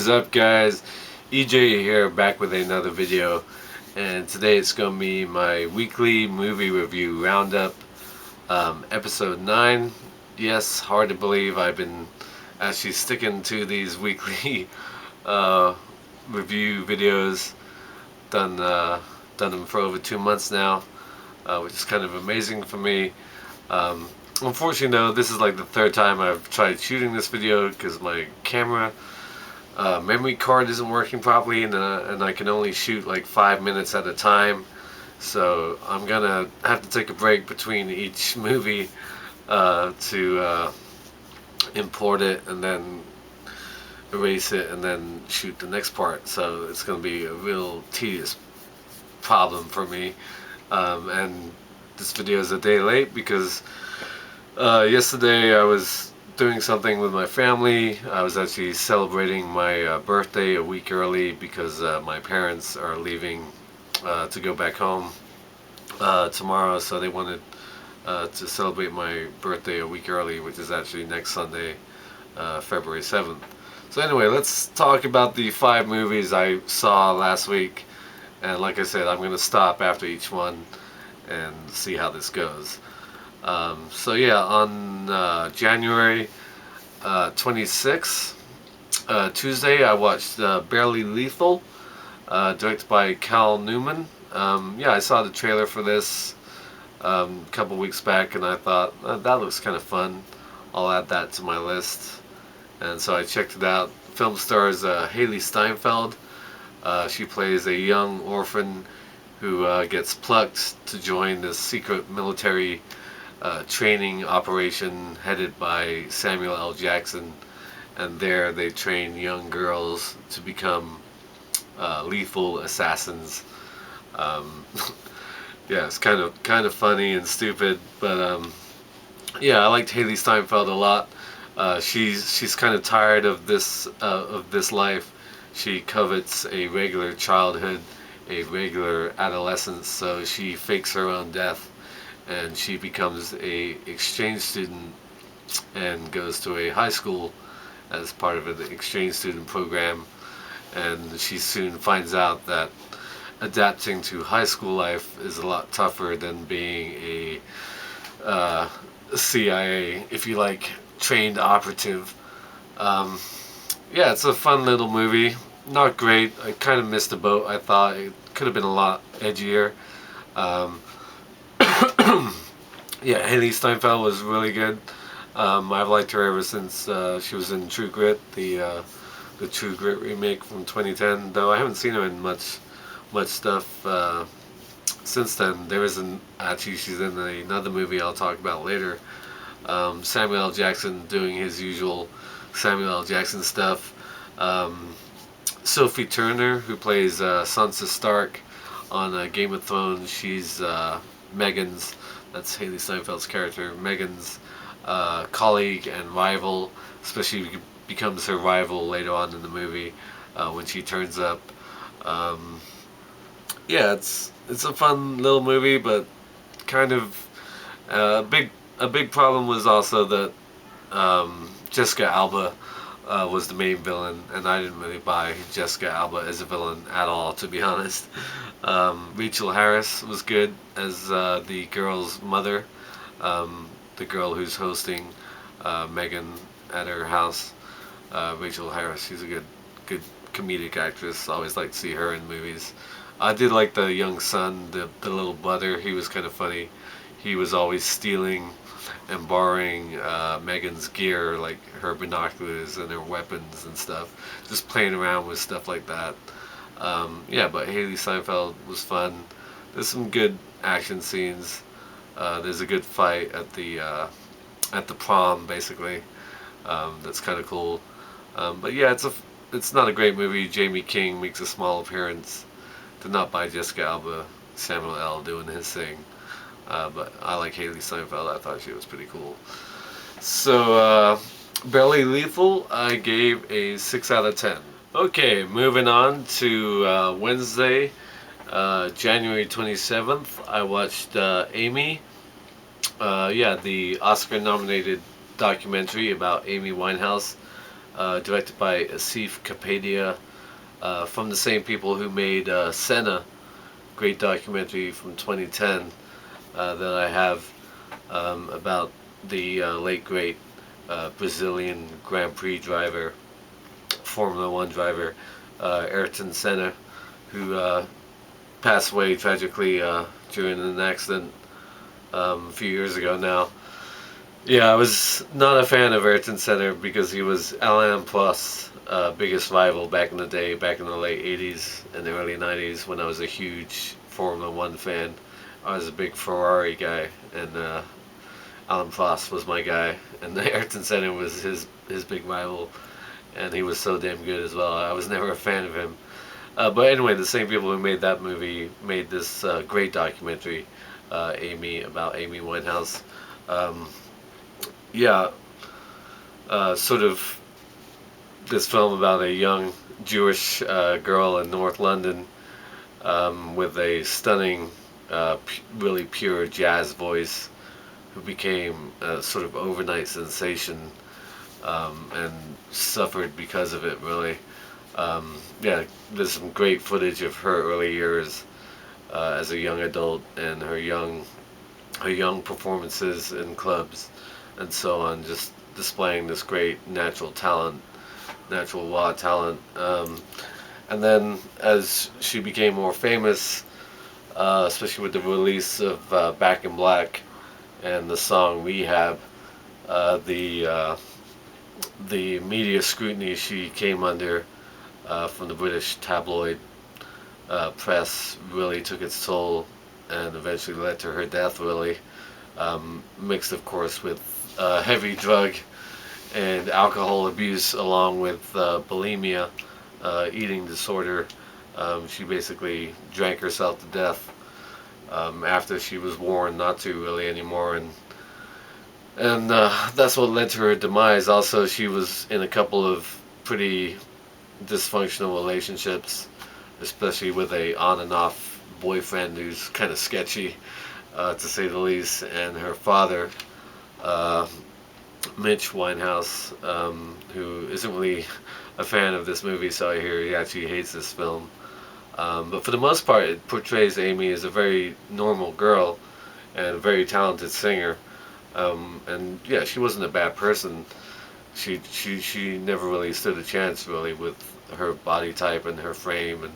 What is up, guys? EJ here, back with another video, and today it's going to be my weekly movie review roundup, episode 9. Yes, hard to believe I've been actually sticking to these weekly review videos. Done them for over 2 months now, which is kind of amazing for me. Unfortunately, though, this is like the third time I've tried shooting this video because my camera memory card isn't working properly, and I can only shoot like 5 minutes at a time. So I'm gonna have to take a break between each movie to import it and then erase it and then shoot the next part. So it's gonna be a real tedious problem for me. And this video is a day late because yesterday I was doing something with my family. I was actually celebrating my birthday a week early because my parents are leaving to go back home tomorrow, so they wanted to celebrate my birthday a week early, which is actually next Sunday, February 7th. So anyway, let's talk about the 5 movies I saw last week, and like I said, I'm going to stop after each one and see how this goes. So yeah, on January 26th, Tuesday, I watched Barely Lethal, directed by Cal Newman. Yeah, I saw the trailer for this a couple weeks back, and I thought, that looks kind of fun. I'll add that to my list. And so I checked it out. The film stars Haley Steinfeld. She plays a young orphan who gets plucked to join this secret military training operation headed by Samuel L. Jackson, and there they train young girls to become lethal assassins. Yeah, it's kind of funny and stupid, but yeah, I liked Haley Steinfeld a lot. She's kind of tired of this life. She covets a regular childhood, a regular adolescence, so she fakes her own death, and she becomes a exchange student and goes to a high school as part of the exchange student program. And she soon finds out that adapting to high school life is a lot tougher than being a CIA, if you like, trained operative. Yeah, it's a fun little movie. Not great. I kind of missed the boat. I thought it could have been a lot edgier. Yeah, Haley Steinfeld was really good. I've liked her ever since she was in True Grit, the True Grit remake from 2010. Though I haven't seen her in much stuff since then. There isn't actually. She's in another movie I'll talk about later. Samuel L. Jackson doing his usual Samuel L. Jackson stuff. Sophie Turner, who plays Sansa Stark on Game of Thrones, she's Megan's, that's Haley Steinfeld's character, Megan's colleague and rival, especially becomes her rival later on in the movie when she turns up. Yeah, it's a fun little movie, but kind of a big problem was also that Jessica Alba was the main villain, and I didn't really buy Jessica Alba as a villain at all, to be honest. Rachel Harris was good as the girl's mother, the girl who's hosting Megan at her house. Rachel Harris, she's a good comedic actress. Always like to see her in movies. I did like the young son, the little brother. He was kind of funny. He was always stealing and borrowing Megan's gear, like her binoculars and her weapons and stuff, just playing around with stuff like that. Yeah, but Haley Steinfeld was fun. There's some good action scenes. There's a good fight at the prom, basically. That's kind of cool. But yeah, it's not a great movie. Jamie King makes a small appearance. Did not buy Jessica Alba, Samuel L. doing his thing. But I like Haley Steinfeld. I thought she was pretty cool. So, Barely Lethal, I gave a 6 out of 10. Okay, moving on to Wednesday, January 27th. I watched Amy. Yeah, the Oscar-nominated documentary about Amy Winehouse. directed by Asif Kapadia, from the same people who made Senna, great documentary from 2010 that I have about the late great Brazilian Grand Prix driver, Formula One driver, Ayrton Senna, who passed away tragically during an accident a few years ago now. Yeah, I was not a fan of Ayrton Senna because he was Alain Prost's biggest rival back in the day, back in the late 80s and the early 90s when I was a huge Formula One fan. I was a big Ferrari guy, and Alain Prost was my guy, and Ayrton Senna was his big rival, and he was so damn good as well. I was never a fan of him. But anyway, the same people who made that movie made this great documentary, about Amy Winehouse. Um, yeah, sort of this film about a young Jewish girl in North London with a stunning, really pure jazz voice who became a sort of overnight sensation and suffered because of it, really. Yeah, there's some great footage of her early years as a young adult and her young performances in clubs and so on, just displaying this great natural talent, natural raw talent. And then as she became more famous, especially with the release of Back in Black and the song Rehab, the media scrutiny she came under from the British tabloid press really took its toll and eventually led to her death, really. Mixed, of course, with heavy drug and alcohol abuse, along with bulimia, eating disorder. She basically drank herself to death after she was warned not to, really, anymore. And that's what led to her demise. Also, she was in a couple of pretty dysfunctional relationships, especially with a on and off boyfriend who's kind of sketchy, to say the least. And her father, uh, Mitch Winehouse, who isn't really a fan of this movie, so I hear he actually hates this film. But for the most part, it portrays Amy as a very normal girl and a very talented singer. And yeah, she wasn't a bad person. She never really stood a chance, really, with her body type and her frame and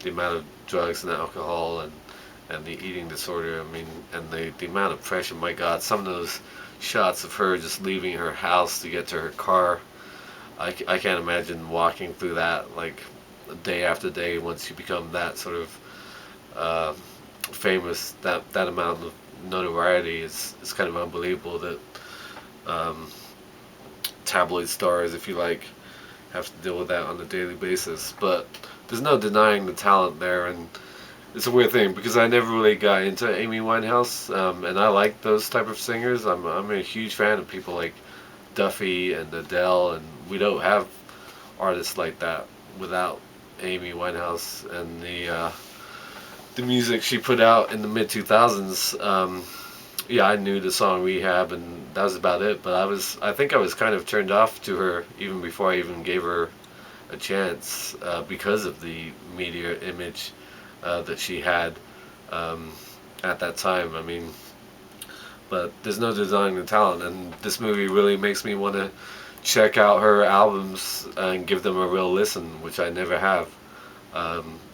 the amount of drugs and alcohol and the eating disorder. I mean, and the amount of pressure. My God, some of those shots of her just leaving her house to get to her car. I can't imagine walking through that like day after day once you become that sort of famous. That amount of notoriety is kind of unbelievable that um, tabloid stars, if you like, have to deal with that on a daily basis. But there's no denying the talent there, and it's a weird thing because I never really got into Amy Winehouse, and I like those type of singers. I'm a huge fan of people like Duffy and Adele, and we don't have artists like that without Amy Winehouse and the music she put out in the mid 2000s. Yeah, I knew the song Rehab, and that was about it. But I think I was kind of turned off to her even before I even gave her a chance because of the media image that she had at that time. I mean, but there's no denying the talent, and this movie really makes me want to check out her albums and give them a real listen, which I never have.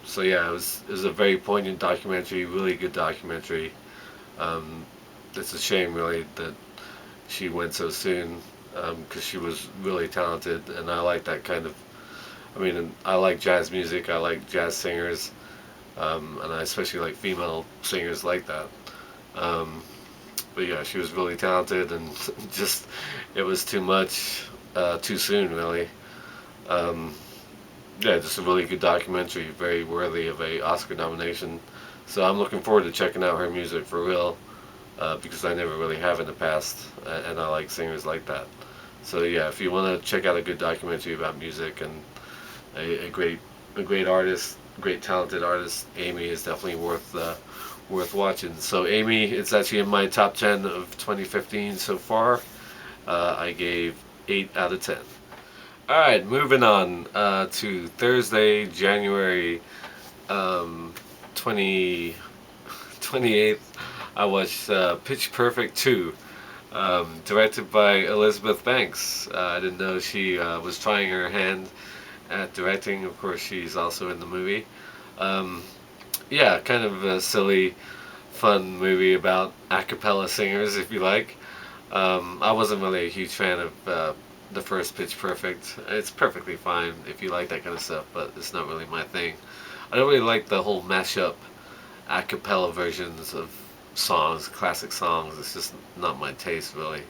So yeah, it was a very poignant documentary, really good documentary. Um, it's a shame, really, that she went so soon because she was really talented, and I like that kind of. I mean, I like jazz music. I like jazz singers, and I especially like female singers like that. Um, but yeah, she was really talented, and just it was too much, too soon, really. Um, yeah, just a really good documentary, very worthy of a Oscar nomination. So I'm looking forward to checking out her music for real, because I never really have in the past, and I like singers like that. So yeah, if you want to check out a good documentary about music and a great artist, great talented artist, Amy is definitely worth watching. So Amy, it's actually in my top 10 of 2015 so far. I gave 8 out of 10. All right, moving on to Thursday, January um, 20, 28th. I watched Pitch Perfect 2, directed by Elizabeth Banks. I didn't know she was trying her hand at directing. Of course, she's also in the movie. Um, yeah, kind of a silly, fun movie about a cappella singers, if you like. I wasn't really a huge fan of the first Pitch Perfect. It's perfectly fine if you like that kind of stuff, but it's not really my thing. I don't really like the whole mashup a cappella versions of songs, classic songs. It's just not my taste, really.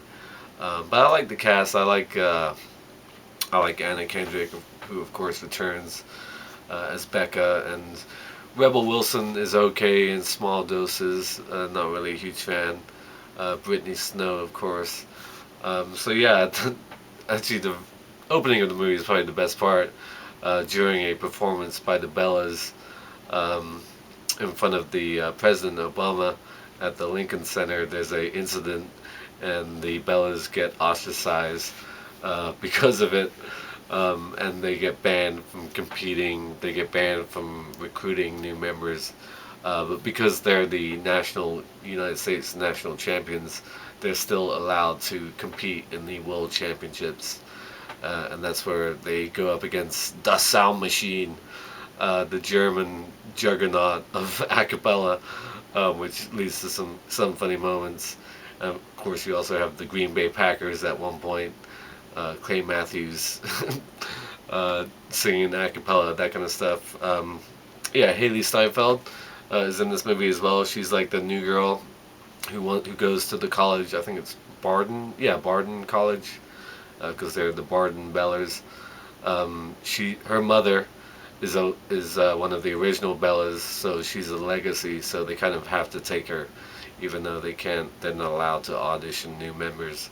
But I like the cast. I like Anna Kendrick, who of course returns as Becca, and Rebel Wilson is okay in small doses. Not really a huge fan. Brittany Snow, of course. So yeah, actually the opening of the movie is probably the best part. During a performance by the Bellas um, in front of the President Obama at the Lincoln Center, there's a incident, and the Bellas get ostracized because of it. And they get banned from competing. They get banned from recruiting new members. But because they're the United States national champions, they're still allowed to compete in the World Championships. And that's where they go up against the Sound Machine, the German juggernaut of a cappella, which leads to some funny moments. Of course, you also have the Green Bay Packers at one point, Clay Matthews singing a cappella, that kind of stuff. Yeah, Haley Steinfeld is in this movie as well. She's like the new girl who goes to the college. I think it's Barden. Yeah, Barden College, because they're the Barden Bellers. Her mother is one of the original Bellas, so she's a legacy. So they kind of have to take her, even though they can't. They're not allowed to audition new members.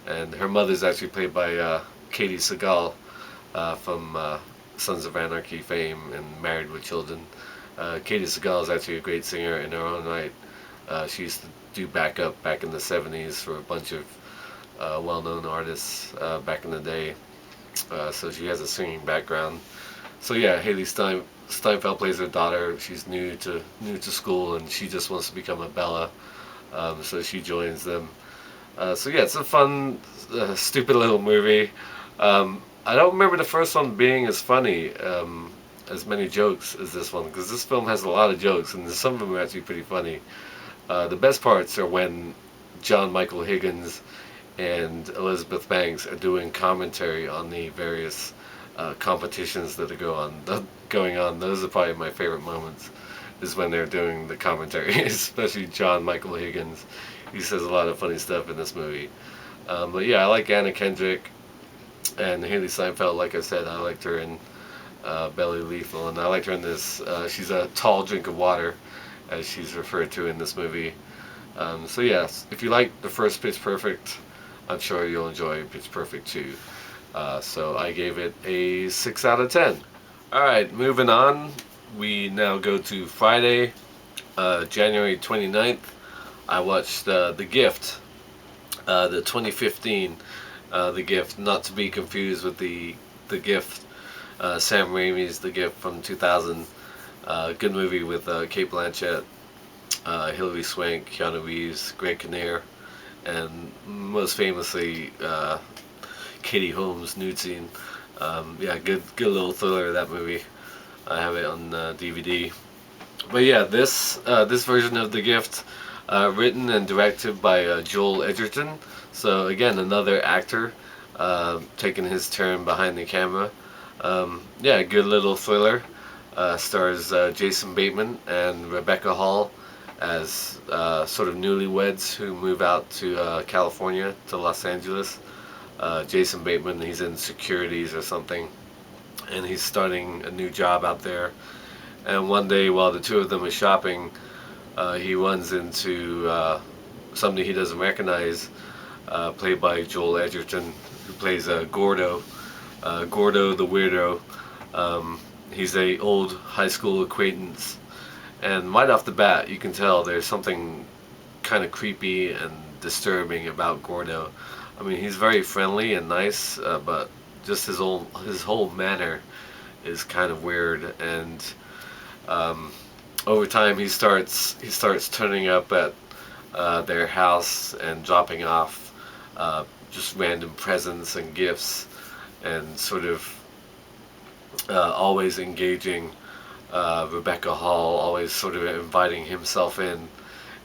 And her mother's actually played by Katie Seagal from Sons of Anarchy fame and Married with Children. Katie Seagal is actually a great singer in her own right. She used to do backup back in the 70s for a bunch of well-known artists back in the day. So she has a singing background. So yeah, Steinfeld plays her daughter. She's new to school, and she just wants to become a Bella. So she joins them. So yeah, it's a fun, stupid little movie. I don't remember the first one being as funny, as many jokes as this one, because this film has a lot of jokes, and some of them are actually pretty funny. The best parts are when John Michael Higgins and Elizabeth Banks are doing commentary on the various competitions that are going on. Those are probably my favorite moments, is when they're doing the commentary, especially John Michael Higgins. He says a lot of funny stuff in this movie. But yeah, I like Anna Kendrick and Haley Steinfeld. Like I said, I liked her in Belly Lethal, and I liked her in this. She's a tall drink of water, as she's referred to in this movie. So yes, if you like the first Pitch Perfect, I'm sure you'll enjoy Pitch Perfect 2. So I gave it a 6 out of 10. Alright, moving on. We now go to Friday, January 29th. I watched The Gift, the 2015 The Gift, not to be confused with the Gift, Sam Raimi's The Gift from 2000. Good movie with Cate Blanchett, Hilary Swank, Keanu Reeves, Greg Kinnear, and most famously Katie Holmes' nude scene. Yeah, good little thriller, that movie. I have it on DVD. But yeah, this version of The Gift, written and directed by Joel Edgerton. So again, another actor taking his turn behind the camera. Yeah, good little thriller. Stars Jason Bateman and Rebecca Hall as sort of newlyweds who move out to California, to Los Angeles. Jason Bateman, he's in securities or something, and he's starting a new job out there. And one day, while the two of them are shopping, he runs into somebody he doesn't recognize, played by Joel Edgerton, who plays Gordo. Gordo the weirdo. He's a old high school acquaintance, and right off the bat, you can tell there's something kind of creepy and disturbing about Gordo. I mean, he's very friendly and nice, but just his whole manner is kind of weird, and um, over time he starts turning up at their house and dropping off just random presents and gifts, and sort of always engaging Rebecca Hall, always sort of inviting himself in.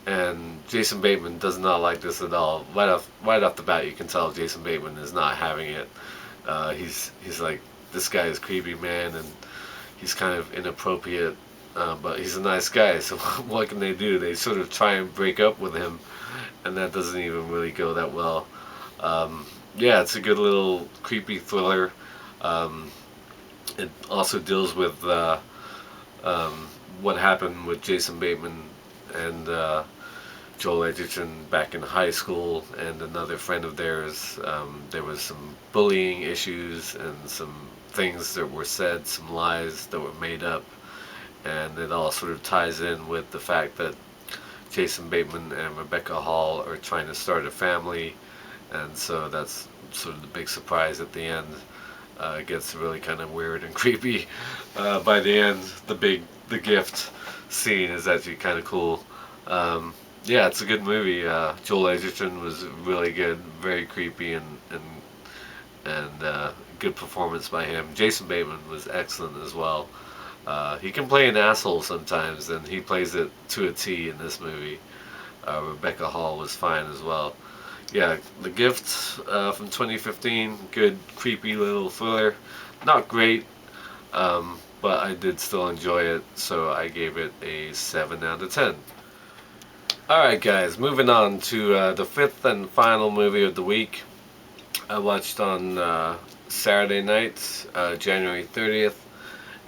And Jason Bateman does not like this at all. Right off the bat, you can tell Jason Bateman is not having it. He's like, this guy is creepy, man, and he's kind of inappropriate. But he's a nice guy, so what can they do? They sort of try and break up with him, and that doesn't even really go that well. Yeah, it's a good little creepy thriller. Um, it also deals with what happened with Jason Bateman and Joel Edgerton back in high school, and another friend of theirs. There was some bullying issues and some things that were said, some lies that were made up, and it all sort of ties in with the fact that Jason Bateman and Rebecca Hall are trying to start a family, and so that's sort of the big surprise at the end. It gets really kind of weird and creepy. By the end, the gift scene is actually kind of cool. Yeah, it's a good movie. Joel Edgerton was really good, very creepy, and good performance by him. Jason Bateman was excellent as well. He can play an asshole sometimes, and he plays it to a T in this movie. Rebecca Hall was fine as well. Yeah, The Gift from 2015, good creepy little thriller. Not great, but I did still enjoy it, so I gave it a 7 out of 10. Alright guys, moving on to the fifth and final movie of the week. I watched on Saturday night, January 30th,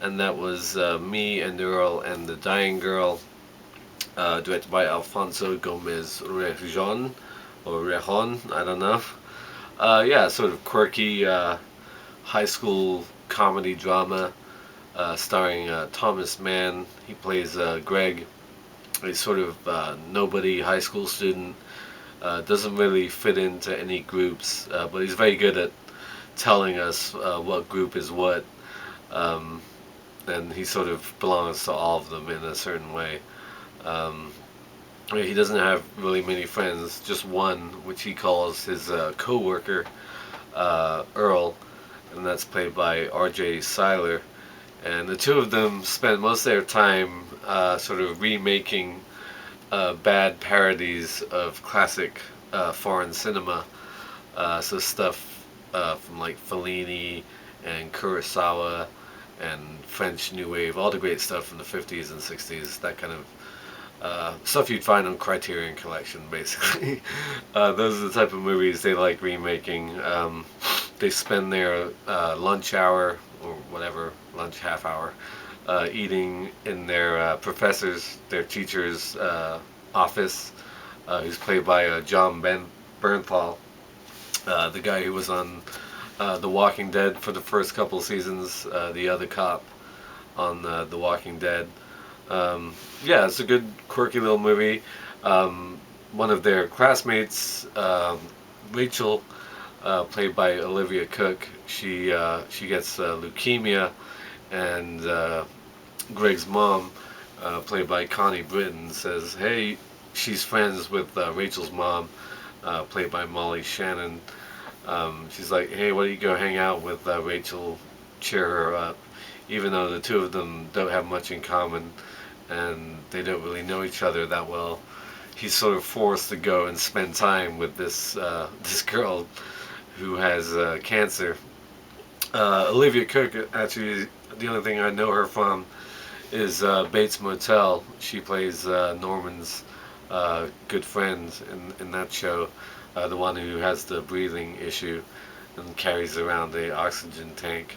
and that was Me and Earl and the Dying Girl, directed by Alfonso Gomez Rejon, or Rejon, I don't know. Yeah, sort of quirky high school comedy drama, starring Thomas Mann. He plays Greg, a sort of nobody high school student. Doesn't really fit into any groups, but he's very good at telling us what group is what, and he sort of belongs to all of them in a certain way. He doesn't have really many friends, just one, which he calls his co-worker, Earl, and that's played by R.J. Seiler. And the two of them spend most of their time sort of remaking bad parodies of classic foreign cinema. So stuff from like Fellini and Kurosawa and French New Wave, all the great stuff from the 50s and 60s, that kind of stuff you'd find on Criterion Collection, basically. Those are the type of movies they like remaking. They spend their lunch hour, or whatever, lunch half hour, eating in their their teacher's office, who's played by John Bernthal, the guy who was on The Walking Dead for the first couple seasons, the other cop on The Walking Dead. Yeah, it's a good, quirky little movie. One of their classmates, Rachel, played by Olivia Cook, she gets leukemia, and Greg's mom, played by Connie Britton, says, hey, she's friends with Rachel's mom, played by Molly Shannon. She's like, hey, why don't you go hang out with Rachel, cheer her up, even though the two of them don't have much in common and they don't really know each other that well. He's sort of forced to go and spend time with this this girl who has cancer. Olivia Cook, actually, the only thing I know her from is Bates Motel. She plays Norman's good friend in that show, the one who has the breathing issue and carries around the oxygen tank.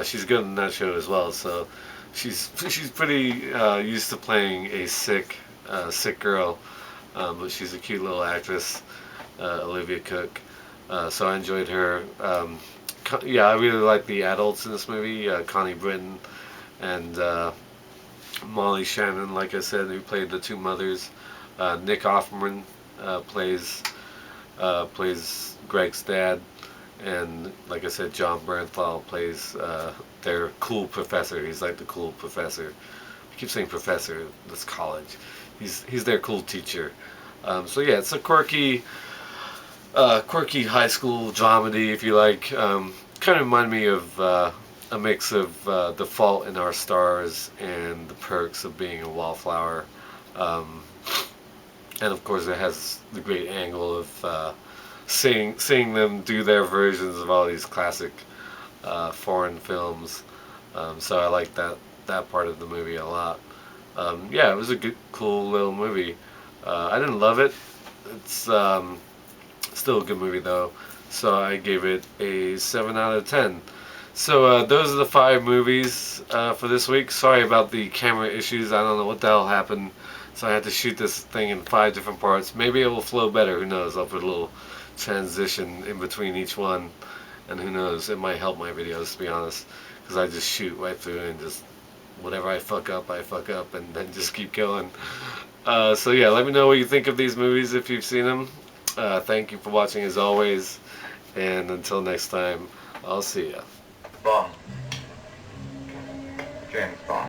She's good in that show as well, so she's pretty used to playing a sick girl, but she's a cute little actress, Olivia Cook. So I enjoyed her. Yeah, I really like the adults in this movie, Connie Britton and Molly Shannon, like I said, who played the two mothers. Nick Offerman plays Greg's dad, and like I said, John Bernthal plays their cool professor. He's like the cool professor. I keep saying professor. That's college. He's their cool teacher. So yeah, it's a quirky high school dramedy, if you like. Kind of remind me of a mix of The Fault in Our Stars and The Perks of Being a Wallflower. Um, and of course, it has the great angle of seeing them do their versions of all these classic foreign films. So I like that part of the movie a lot. Yeah, it was a good, cool little movie. I didn't love it. It's still a good movie though. So I gave it a 7 out of 10. So those are the 5 movies for this week. Sorry about the camera issues. I don't know what the hell happened. So I had to shoot this thing in 5 different parts. Maybe it will flow better. Who knows? I'll put a little transition in between each one. And who knows? It might help my videos, to be honest. Because I just shoot right through and just whatever I fuck up, and then just keep going. So yeah, let me know what you think of these movies if you've seen them. Thank you for watching as always, and until next time, I'll see ya. Bond. James Bond.